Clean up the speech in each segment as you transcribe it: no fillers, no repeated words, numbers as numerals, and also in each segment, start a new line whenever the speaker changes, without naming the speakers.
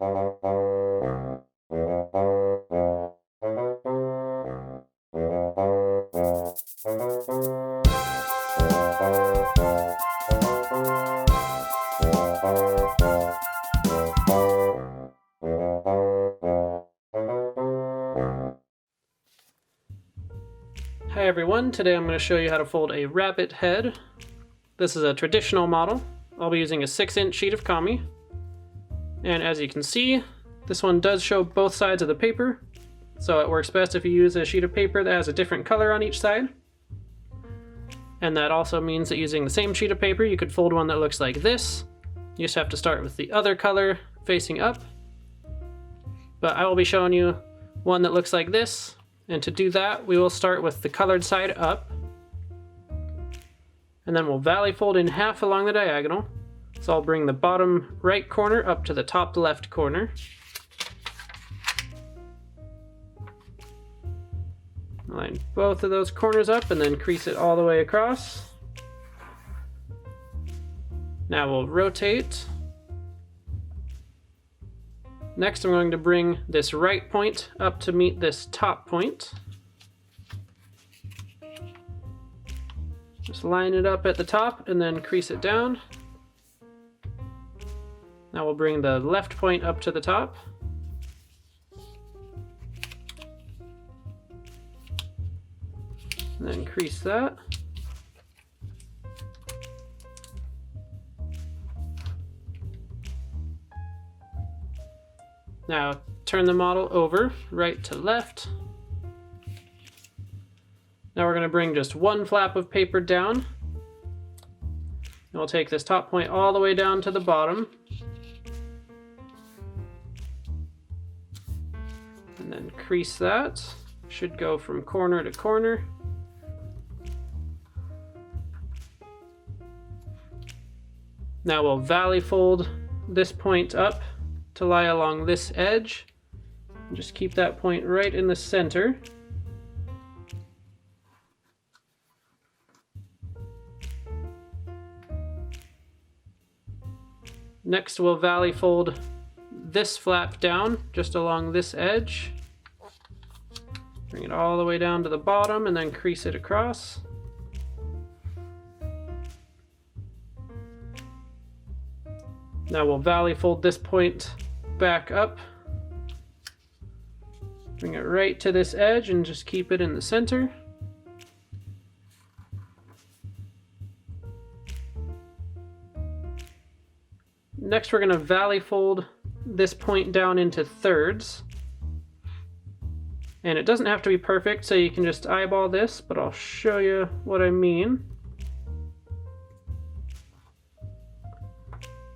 Hi everyone, today I'm going to show you how to fold a rabbit head. This is a traditional model. I'll be using a 6-inch sheet of kami. And as you can see, this one does show both sides of the paper, so it works best if you use a sheet of paper that has a different color on each side. And that also means that using the same sheet of paper, you could fold one that looks like this. You just have to start with the other color facing up. But I will be showing you one that looks like this. And to do that, we will start with the colored side up. And then we'll valley fold in half along the diagonal. So I'll bring the bottom right corner up to the top left corner. Line both of those corners up and then crease it all the way across. Now we'll rotate. Next, I'm going to bring this right point up to meet this top point. Just line it up at the top and then crease it down. Now we'll bring the left point up to the top. And then crease that. Now turn the model over, right to left. Now we're going to bring just one flap of paper down. And we'll take this top point all the way down to the bottom. And then crease that. Should go from corner to corner. Now we'll valley fold this point up to lie along this edge. Just keep that point right in the center. Next, we'll valley fold this flap down just along this edge. Bring it all the way down to the bottom and then crease it across. Now we'll valley fold this point back up. Bring it right to this edge and just keep it in the center. Next, we're going to valley fold this point down into thirds. And it doesn't have to be perfect, so you can just eyeball this, but I'll show you what I mean.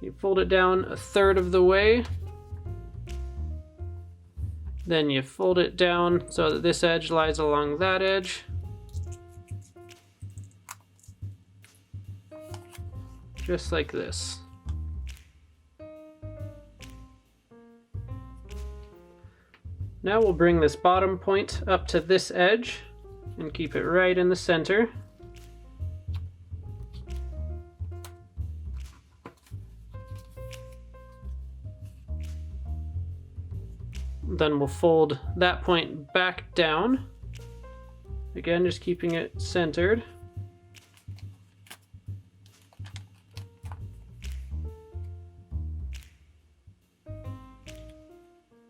You fold it down a third of the way. Then you fold it down so that this edge lies along that edge. Just like this. Now we'll bring this bottom point up to this edge and keep it right in the center. Then we'll fold that point back down. Again, just keeping it centered.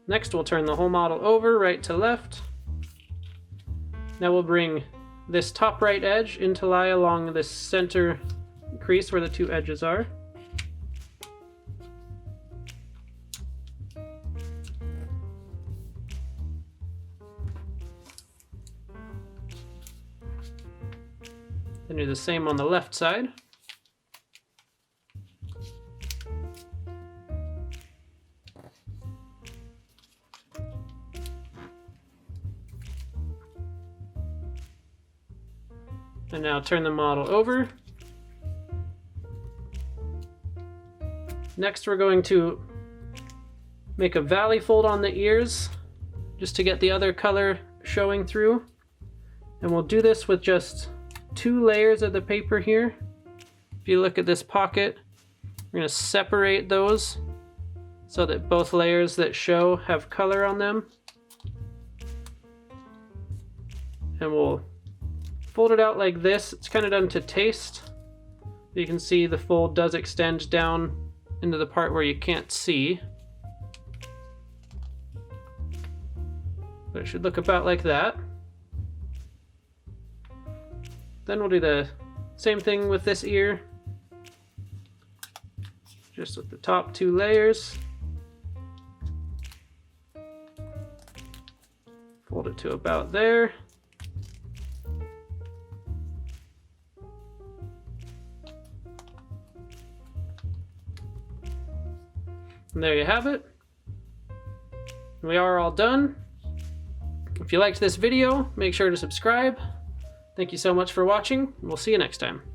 Next, we'll turn the whole model over, right to left. Now we'll bring this top right edge in to lie along this center crease where the two edges are. Then do the same on the left side. And now turn the model over. Next, we're going to make a valley fold on the ears just to get the other color showing through. And we'll do this with just 2 layers of the paper here. If you look at this pocket, we're going to separate those so that both layers that show have color on them. And we'll fold it out like this. It's kind of done to taste. You can see the fold does extend down into the part where you can't see. But it should look about like that. Then we'll do the same thing with this ear. Just with the top two layers. Fold it to about there. And there you have it. We are all done. If you liked this video, make sure to subscribe. Thank you so much for watching. We'll see you next time.